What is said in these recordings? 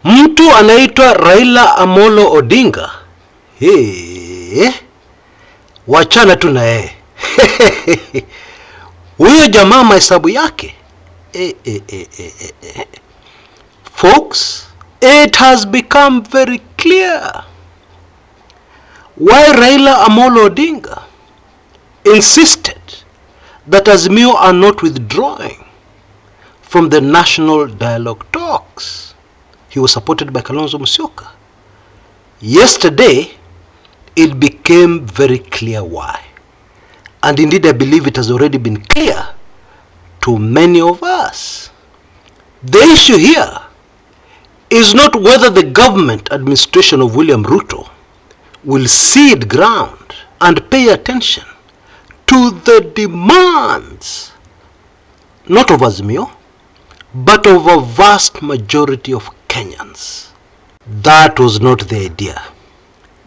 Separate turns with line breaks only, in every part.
Mtu anaitwa Raila Amolo Odinga. Wachana tu na yeye. Huyo jamaa mahesabu yake. Folks, it has become very clear why Raila Amolo Odinga insisted that Azimio are not withdrawing from the national dialogue talks. He was supported by Kalonzo Musyoka. Yesterday, it became very clear why. And indeed, I believe it has already been clear to many of us. The issue here is not whether the government administration of William Ruto will cede ground and pay attention to the demands, not of Azimio, but of a vast majority of Kenyans. That was not the idea.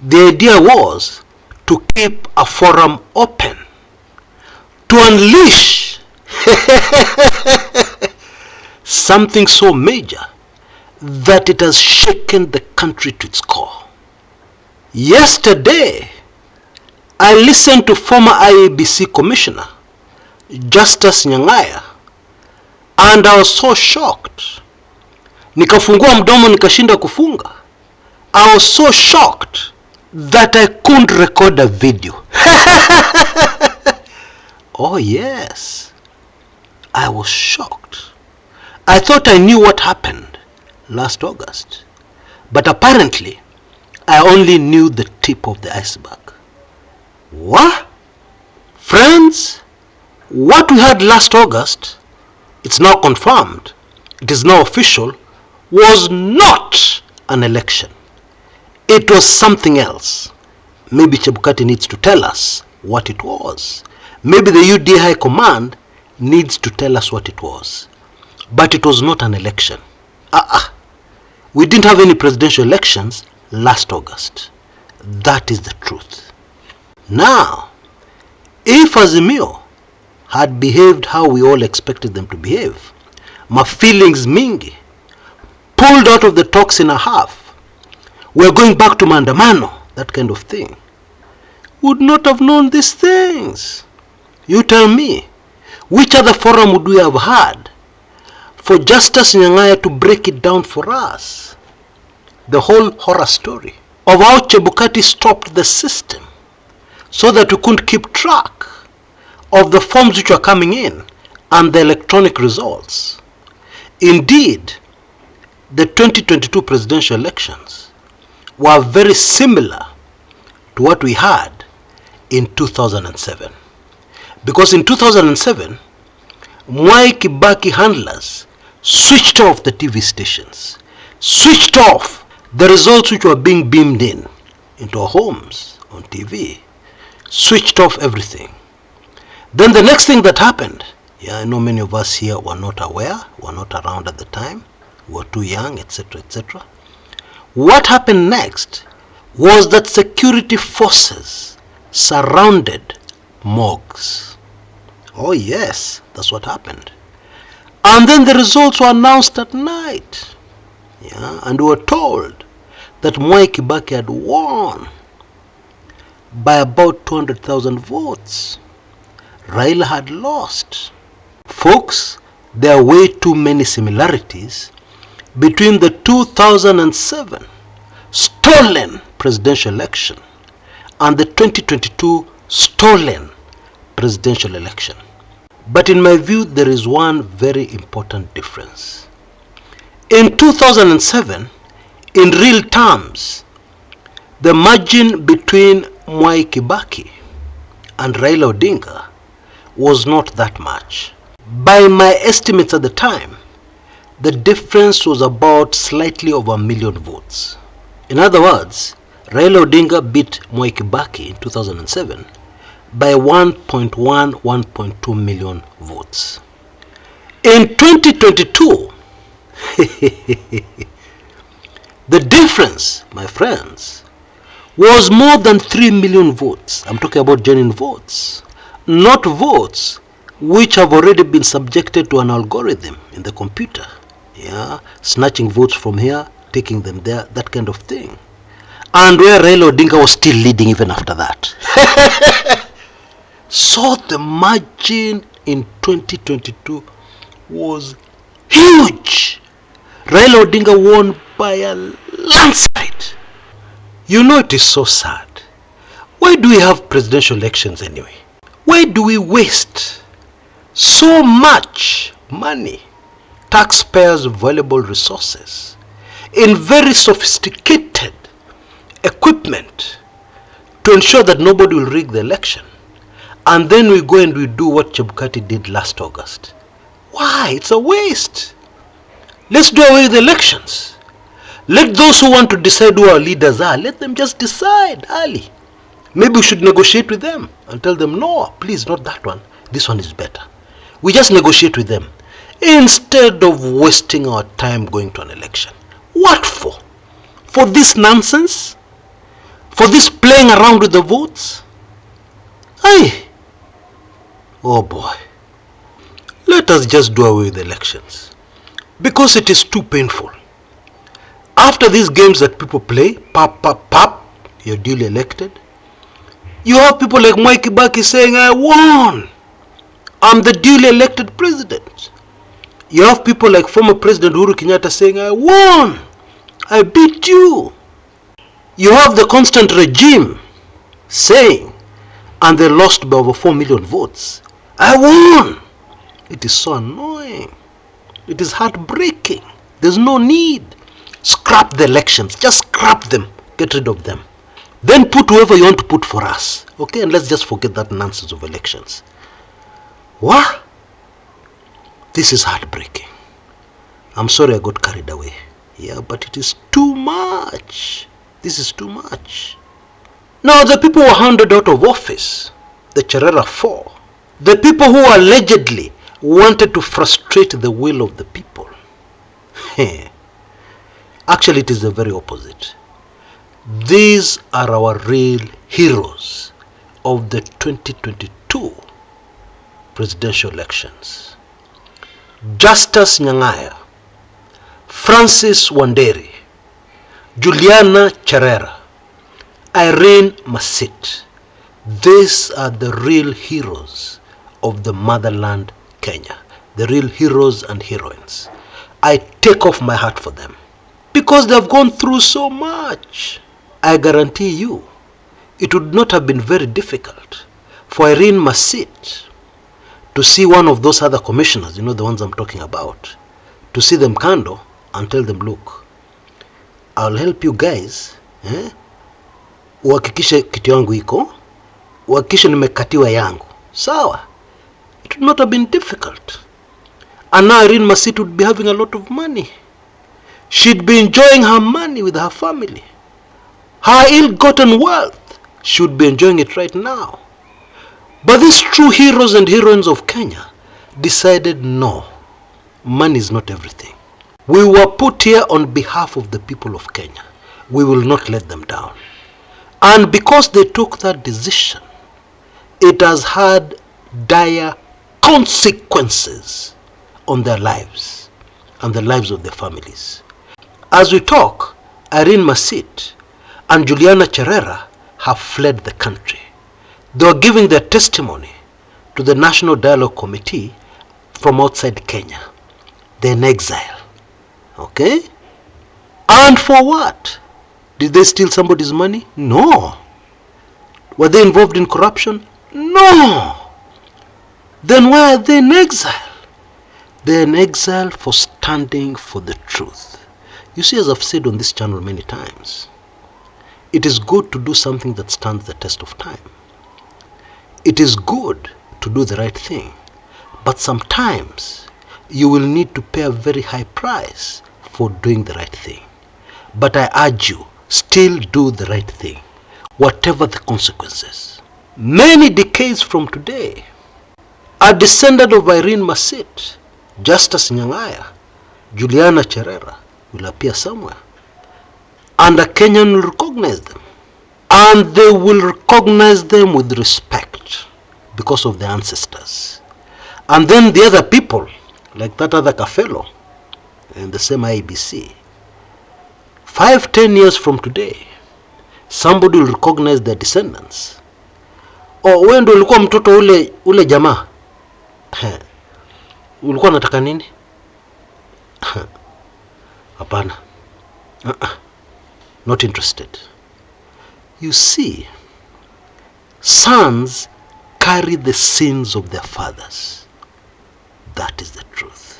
The idea was to keep a forum open, to unleash something so major that it has shaken the country to its core. Yesterday, I listened to former IEBC Commissioner Justice Nyang'aya, and I was so shocked. Nikafungua mdomo nikashinda kufunga. I was so shocked that I couldn't record a video. Oh yes, I was shocked. I thought I knew what happened last August, but apparently I only knew the tip of the iceberg. What? Friends, what we had last August, it's now confirmed, it is now official, was not an election. It was something else. Maybe Chebukati needs to tell us what it was. Maybe the UDA High Command needs to tell us what it was. But it was not an election. We didn't have any presidential elections last August. That is the truth. Now, if Azimio had behaved how we all expected them to behave, my feelings mingi, pulled out of the talks in a half, we're going back to maandamano, that kind of thing, would not have known these things. You tell me, which other forum would we have had for Justice Nyang'aya to break it down for us? The whole horror story of how Chebukati stopped the system so that we couldn't keep track of the forms which were coming in and the electronic results. Indeed, the 2022 presidential elections were very similar to what we had in 2007. Because in 2007, Mwai Kibaki handlers switched off the TV stations, switched off the results which were being beamed in into our homes on TV, switched off everything. Then the next thing that happened, I know many of us here were not aware, were not around at the time, were too young, etc., etc. What happened next was that security forces surrounded morgues. Oh yes, that's what happened. And then the results were announced at night. And we were told that Mwai Kibaki had won by about 200,000 votes. Raila had lost. Folks, there are way too many similarities between the 2007 stolen presidential election and the 2022 stolen presidential election. But in my view, there is one very important difference. In 2007, in real terms, the margin between Mwai Kibaki and Raila Odinga was not that much. By my estimates at the time, the difference was about slightly over 1 million votes. In other words, Raila Odinga beat Mwai Kibaki in 2007 by 1.2 million votes. In 2022, the difference, my friends, was more than 3 million votes. I'm talking about genuine votes, not votes which have already been subjected to an algorithm in the computer. Snatching votes from here, taking them there, that kind of thing. And where Raila Odinga was still leading even after that. So the margin in 2022 was huge. Raila Odinga won by a landslide. You know, it is so sad. Why do we have presidential elections anyway? Why do we waste so much money, taxpayers' valuable resources, in very sophisticated equipment to ensure that nobody will rig the election? And then we go and we do what Chebukati did last August. Why? It's a waste. Let's do away with the elections. Let those who want to decide who our leaders are, let them just decide early. Maybe we should negotiate with them and tell them, no, please, not that one. This one is better. We just negotiate with them instead of wasting our time going to an election. What for? For this nonsense? For this playing around with the votes? Aye. Oh boy. Let us just do away with the elections, because it is too painful. After these games that people play, pap, pap, pap, you're duly elected. You have people like Mwai Kibaki saying, I won. I'm the duly elected president. You have people like former President Uhuru Kenyatta saying, I won. I beat you. You have the constant regime saying, and they lost by over 4 million votes, I won. It is so annoying. It is heartbreaking. There's no need. Scrap the elections. Just scrap them. Get rid of them. Then put whoever you want to put for us. Okay? And let's just forget that nonsense of elections. What? This is heartbreaking. I'm sorry I got carried away. Yeah, but it is too much. This is too much. Now, the people who were handed out of office, the Cherera Four, the people who allegedly wanted to frustrate the will of the people. Actually, it is the very opposite. These are our real heroes of the 2022 presidential elections. Justus Nyang'aya, Francis Wanderi, Juliana Cherera, Irene Masit. These are the real heroes of the motherland Kenya. The real heroes and heroines. I take off my hat for them, because they have gone through so much. I guarantee you, it would not have been very difficult for Irene Masit to see one of those other commissioners, you know, the ones I'm talking about, to see them kando and tell them, look, I'll help you guys, uhakikishe kitu yangu iko, uhakikishe nimekatiwa yangu. Sawa. It would not have been difficult. And now Irene Masit would be having a lot of money. She'd be enjoying her money with her family. Her ill-gotten wealth, she would be enjoying it right now. But these true heroes and heroines of Kenya decided, no, money is not everything. We were put here on behalf of the people of Kenya. We will not let them down. And because they took that decision, it has had dire consequences on their lives and the lives of their families. As we talk, Irene Masit and Juliana Cherera have fled the country. They are giving their testimony to the National Dialogue Committee from outside Kenya. They're in exile. Okay? And for what? Did they steal somebody's money? No. Were they involved in corruption? No. Then why are they in exile? They're in exile for standing for the truth. You see, as I've said on this channel many times, it is good to do something that stands the test of time. It is good to do the right thing, but sometimes you will need to pay a very high price for doing the right thing. But I urge you, still do the right thing, whatever the consequences. Many decades from today, a descendant of Irene Masit, Justus Nyang'aya, Juliana Cherera, will appear somewhere, and a Kenyan will recognize them. And they will recognize them with respect because of their ancestors. And then the other people, like that other Kafelo in the same IBC, 5-10 years from today, somebody will recognize their descendants. Wewe ndio ulikuwa mtoto ule jamaa. Ulikuwa unataka nini? Hapana. Not interested. You see, sons carry the sins of their fathers. That is the truth.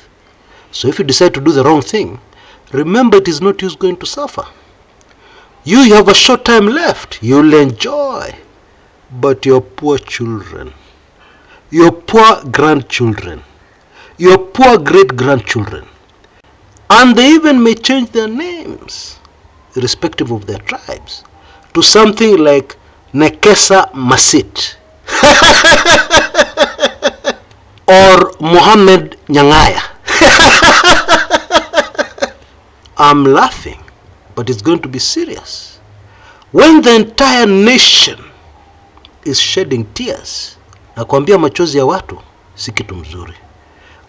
So if you decide to do the wrong thing, remember it is not you who's going to suffer. You have a short time left. You'll enjoy. But your poor children, your poor grandchildren, your poor great-grandchildren, and they even may change their names, irrespective of their tribes, to something like Nekesa Masit or Muhammad Nyangaya. I'm laughing, but it's going to be serious. When the entire nation is shedding tears, nakwambia machozi ya watu si kitu mzuri.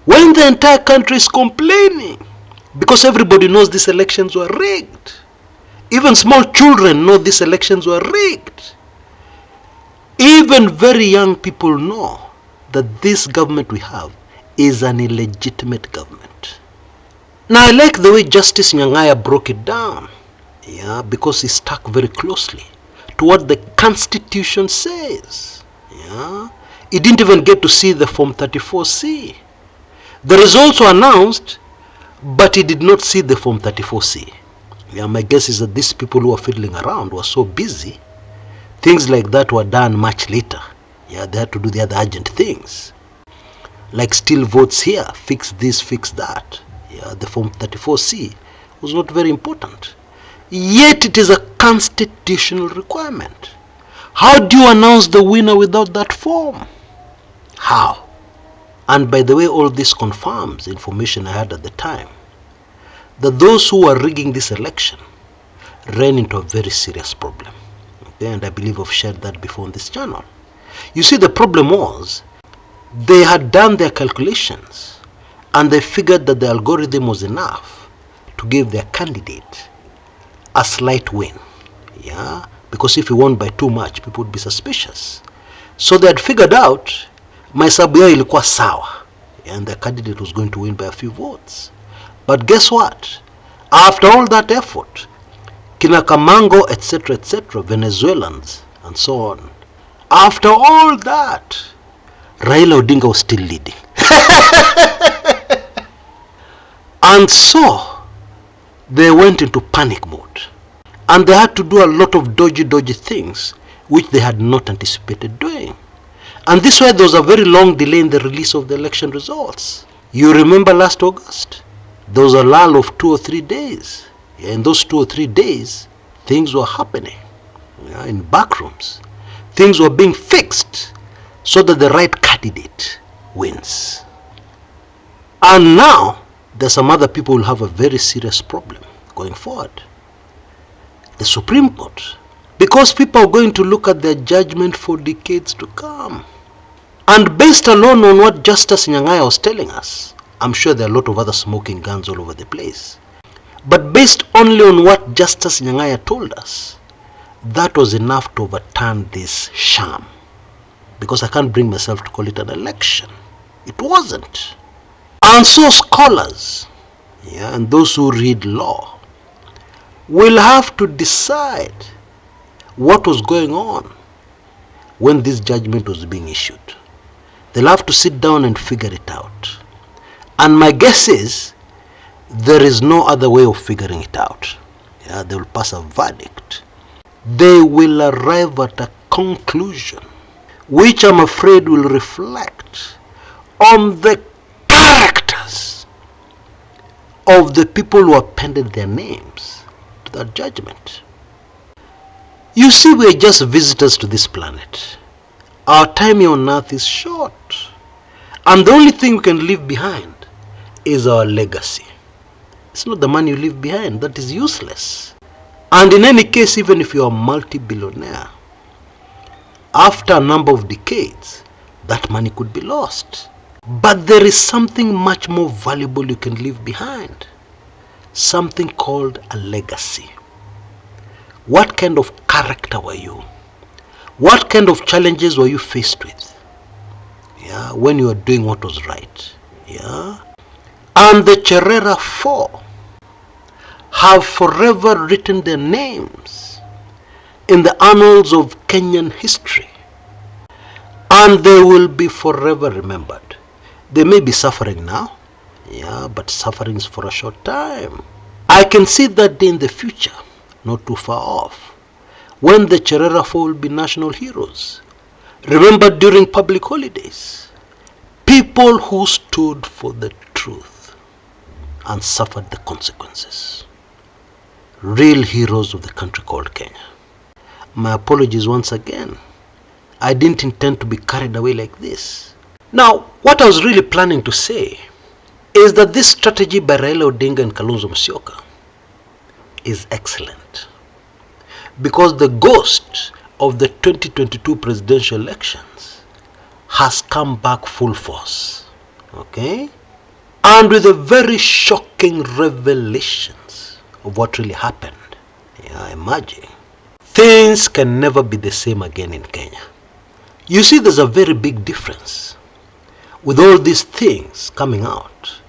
When the entire country is complaining because everybody knows these elections were rigged. Even small children know these elections were rigged. Even very young people know that this government we have is an illegitimate government. Now I like the way Justice Nyangaya broke it down. Yeah, because he stuck very closely to what the Constitution says. Yeah, he didn't even get to see the Form 34C. The results were announced, but he did not see the Form 34C. Yeah, my guess is that these people who are fiddling around were so busy, things like that were done much later. Yeah, they had to do the other urgent things, like steal votes here, fix this, fix that. Yeah, the Form 34C was not very important. Yet it is a constitutional requirement. How do you announce the winner without that form? How? And by the way, all this confirms information I had at the time, that those who were rigging this election ran into a very serious problem. Okay, and I believe I've shared that before on this channel. You see, the problem was they had done their calculations and they figured that the algorithm was enough to give their candidate a slight win. Yeah, because if he won by too much, people would be suspicious. So they had figured out mahesabu yao ilikuwa sawa, and the candidate was going to win by a few votes. But guess what? After all that effort, Kina Kamango, etc., Venezuelans, and so on, after all that, Raila Odinga was still leading. And so they went into panic mode, and they had to do a lot of dodgy things which they had not anticipated doing. And this way there was a very long delay in the release of the election results. You remember last August, there was a lull of 2 or 3 days. Yeah, in those 2 or 3 days, things were happening. Yeah, in backrooms, things were being fixed so that the right candidate wins. And now there's some other people who will have a very serious problem going forward. The Supreme Court. Because people are going to look at their judgment for decades to come. And based alone on what Justice Nyangaya was telling us, I'm sure there are a lot of other smoking guns all over the place. But based only on what Justice Nyangaya told us, that was enough to overturn this sham. Because I can't bring myself to call it an election. It wasn't. And so scholars, yeah, and those who read law, will have to decide what was going on when this judgment was being issued. They'll have to sit down and figure it out. And my guess is there is no other way of figuring it out. Yeah, they will pass a verdict. They will arrive at a conclusion which I'm afraid will reflect on the characters of the people who appended their names to that judgment. You see, we are just visitors to this planet. Our time here on earth is short. And the only thing we can leave behind is our legacy. It's not the money you leave behind, that is useless. And in any case, even if you are a multi-billionaire, after a number of decades, that money could be lost. But there is something much more valuable you can leave behind. Something called a legacy. What kind of character were you? What kind of challenges were you faced with? Yeah, when you were doing what was right. Yeah. And the Cherera Four have forever written their names in the annals of Kenyan history. And they will be forever remembered. They may be suffering now, yeah, but suffering is for a short time. I can see that day in the future, not too far off, when the Cherera Four will be national heroes, remembered during public holidays. People who stood for the truth and suffered the consequences. Real heroes of the country called Kenya. My apologies once again. I didn't intend to be carried away like this. Now, what I was really planning to say is that this strategy by Raila, Odinga and Kalonzo Musyoka is excellent, because the ghost of the 2022 presidential elections has come back full force. Okay? And with a very shocking revelations of what really happened. Yeah, imagine. Things can never be the same again in Kenya. You see, there's a very big difference with all these things coming out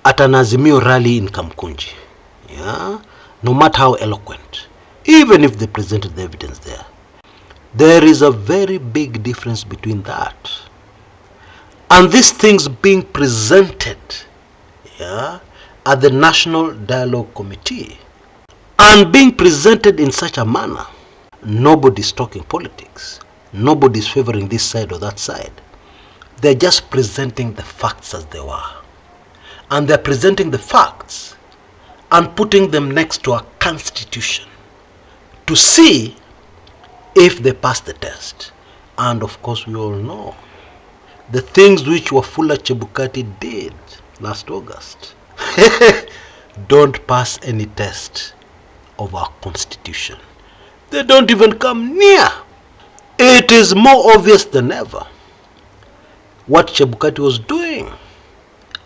at an Azimio rally in Kumekucha. Yeah? No matter how eloquent, even if they presented the evidence there. There is a very big difference between that and these things being presented, yeah, at the National Dialogue Committee and being presented in such a manner. Nobody's talking politics. Nobody's favoring this side or that side. They're just presenting the facts as they were. And they're presenting the facts and putting them next to a constitution to see if they pass the test. And of course, we all know the things which Wafula Chebukati did last August don't pass any test of our constitution. They don't even come near. It is more obvious than ever what Chebukati was doing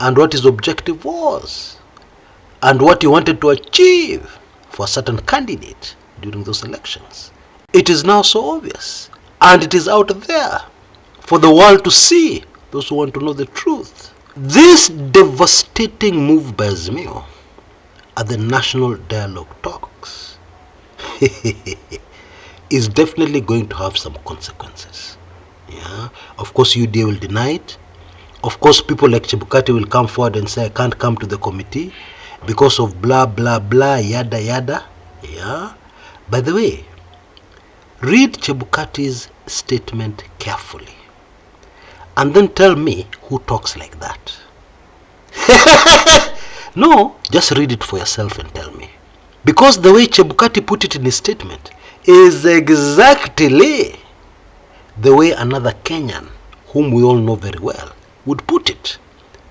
and what his objective was and what he wanted to achieve for a certain candidate during those elections. It is now so obvious, and it is out there for the world to see, those who want to know the truth. This devastating move by Azimio at the National Dialogue talks is definitely going to have some consequences. Yeah, of course UDA will deny it. Of course people like Chebukati will come forward and say, I can't come to the committee because of blah blah blah, yada yada. Yeah. By the way, read Chebukati's statement carefully and then tell me who talks like that. No, just read it for yourself and tell me. Because the way Chebukati put it in his statement is exactly the way another Kenyan, whom we all know very well, would put it.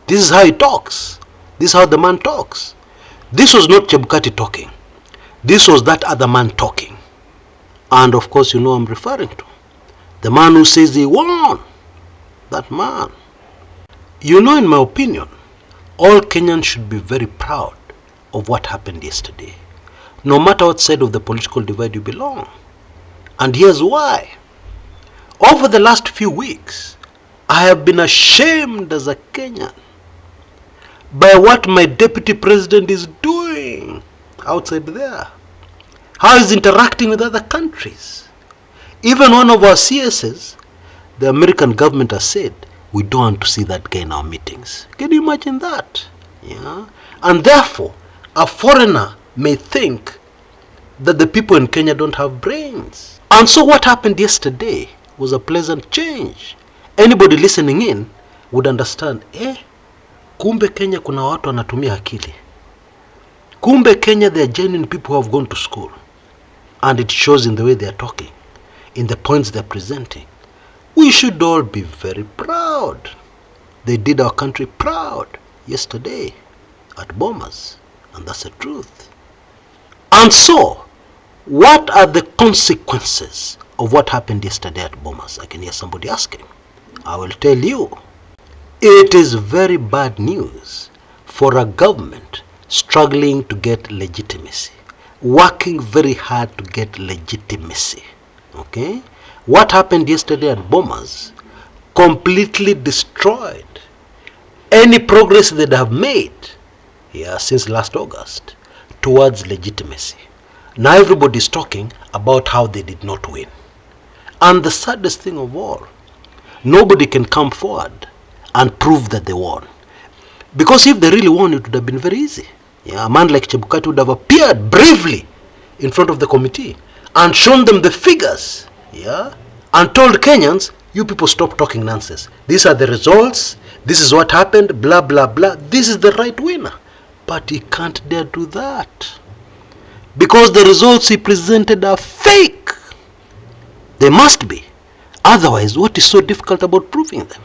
This is how he talks. This is how the man talks. This was not Chebukati talking. This was that other man talking. And of course you know I'm referring to the man who says he won. That man. You know, in my opinion, all Kenyans should be very proud of what happened yesterday, no matter what side of the political divide you belong. And here's why. Over the last few weeks, I have been ashamed as a Kenyan by what my deputy president is doing outside there. How he's interacting with other countries. Even one of our CSs, the American government has said, we don't want to see that guy in our meetings. Can you imagine that? Yeah. And therefore, a foreigner may think that the people in Kenya don't have brains. And so what happened yesterday was a pleasant change. Anybody listening in would understand, kumbe Kenya kuna watu wanatumia akili. Kumbe Kenya, they are genuine people who have gone to school. And it shows in the way they are talking, in the points they are presenting. We should all be very proud. They did our country proud yesterday at Bomas, and that's the truth. And so, what are the consequences of what happened yesterday at Bomas? I can hear somebody asking. I will tell you. It is very bad news for a government struggling to get legitimacy. working very hard to get legitimacy. Okay? What happened yesterday at Bomas completely destroyed any progress they'd have made since last August towards legitimacy. Now everybody's talking about how they did not win. And the saddest thing of all, nobody can come forward and prove that they won. Because if they really won, it would have been very easy. A man like Chebukati would have appeared bravely in front of the committee and shown them the figures, and told Kenyans, you people stop talking nonsense. These are the results. This is what happened, blah, blah, blah. This is the right winner. But he can't dare do that. Because the results he presented are fake. They must be. Otherwise, what is so difficult about proving them?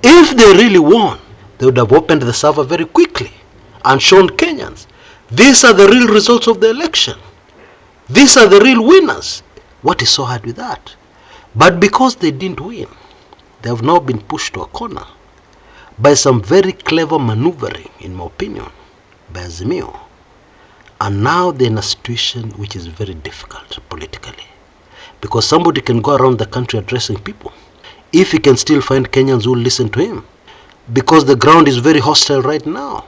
If they really won, they would have opened the server very quickly and shown Kenyans, these are the real results of the election. These are the real winners. What is so hard with that? But because they didn't win, they have now been pushed to a corner by some very clever maneuvering, in my opinion, by Azimio. And now they're in a situation which is very difficult politically. Because somebody can go around the country addressing people, if he can still find Kenyans who will listen to him. Because the ground is very hostile right now.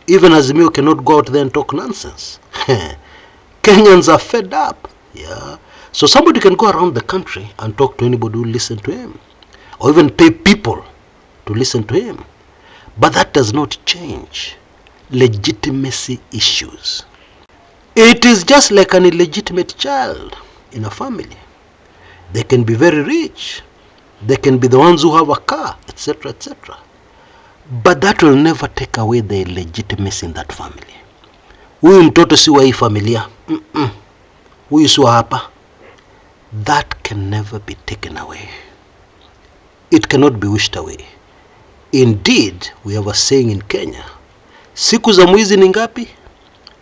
Even Azimio cannot go out there and talk nonsense. Kenyans are fed up. So somebody can go around the country and talk to anybody who will listen to him. Or even pay people to listen to him. But that does not change legitimacy issues. It is just like an illegitimate child in a family. They can be very rich. They can be the ones who have a car, etc., etc. But that will never take away the legitimacy in that family. Huyu mtoto si wa hii familia. Huyu si wa hapa. That can never be taken away. It cannot be wished away. Indeed, we have a saying in Kenya, siku za mwizi ni ngapi?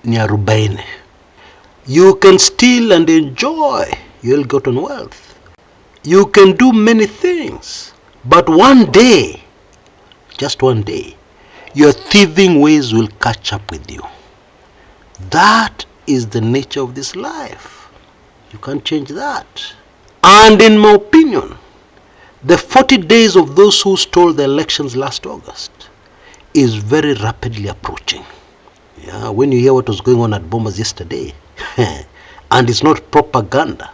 Ni 40. You can steal and enjoy your ill-gotten wealth. You can do many things, but one day, just one day, your thieving ways will catch up with you. That is the nature of this life. You can't change that. And in my opinion, the 40 days of those who stole the elections last August is very rapidly approaching. When you hear what was going on at Bomas yesterday, and it's not propaganda,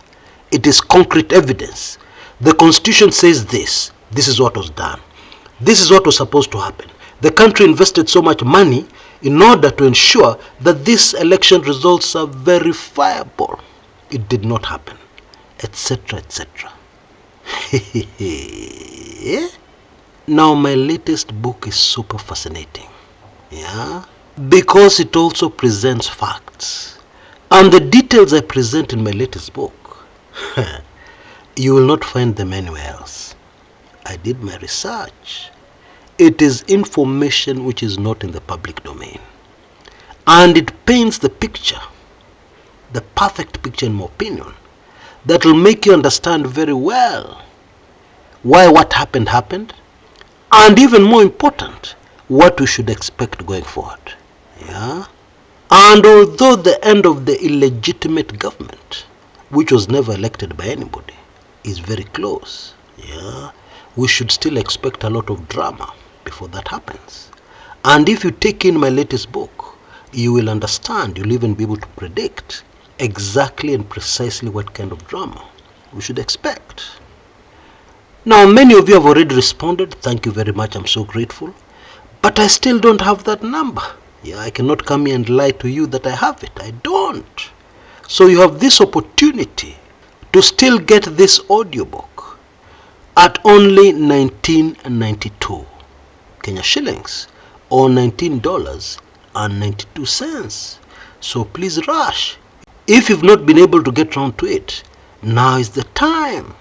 it is concrete evidence. The Constitution says this is what was done. This is what was supposed to happen. The country invested so much money in order to ensure that these election results are verifiable. It did not happen, etc., etc. Now my latest book is super fascinating, because it also presents facts. And the details I present in my latest book, you will not find them anywhere else. I did my research. It is information which is not in the public domain. And it paints the picture, the perfect picture in my opinion, that will make you understand very well why what happened, and even more important, what we should expect going forward. And although the end of the illegitimate government, which was never elected by anybody, is very close, we should still expect a lot of drama before that happens. And if you take in my latest book, you will understand, you'll even be able to predict exactly and precisely what kind of drama we should expect. Now, many of you have already responded. Thank you very much. I'm so grateful. But I still don't have that number. I cannot come here and lie to you that I have it. I don't. So you have this opportunity to still get this audiobook at only $19.92 Kenya shillings, or $19.92. So please rush. If you've not been able to get around to it, now is the time.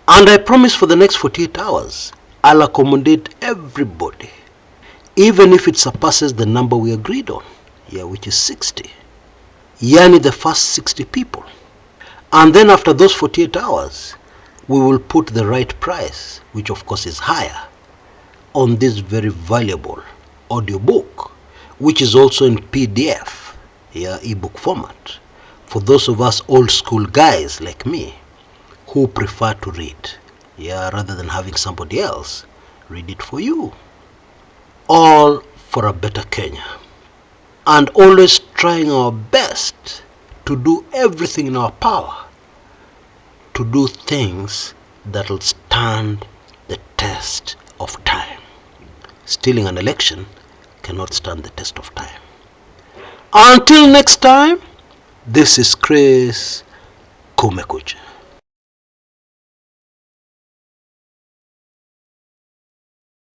And I promise for the next 48 hours, I'll accommodate everybody, even if it surpasses the number we agreed on, which is 60. Yani the first 60 people. And then after those 48 hours, we will put the right price, which of course is higher, on this very valuable audiobook, which is also in PDF. ebook format for those of us old school guys like me who prefer to read, rather than having somebody else read it for you. All for a better Kenya, and always trying our best to do everything in our power to do things that will stand the test of time. Stealing an election cannot stand the test of time. Until next time, this is Chris Kumekucha.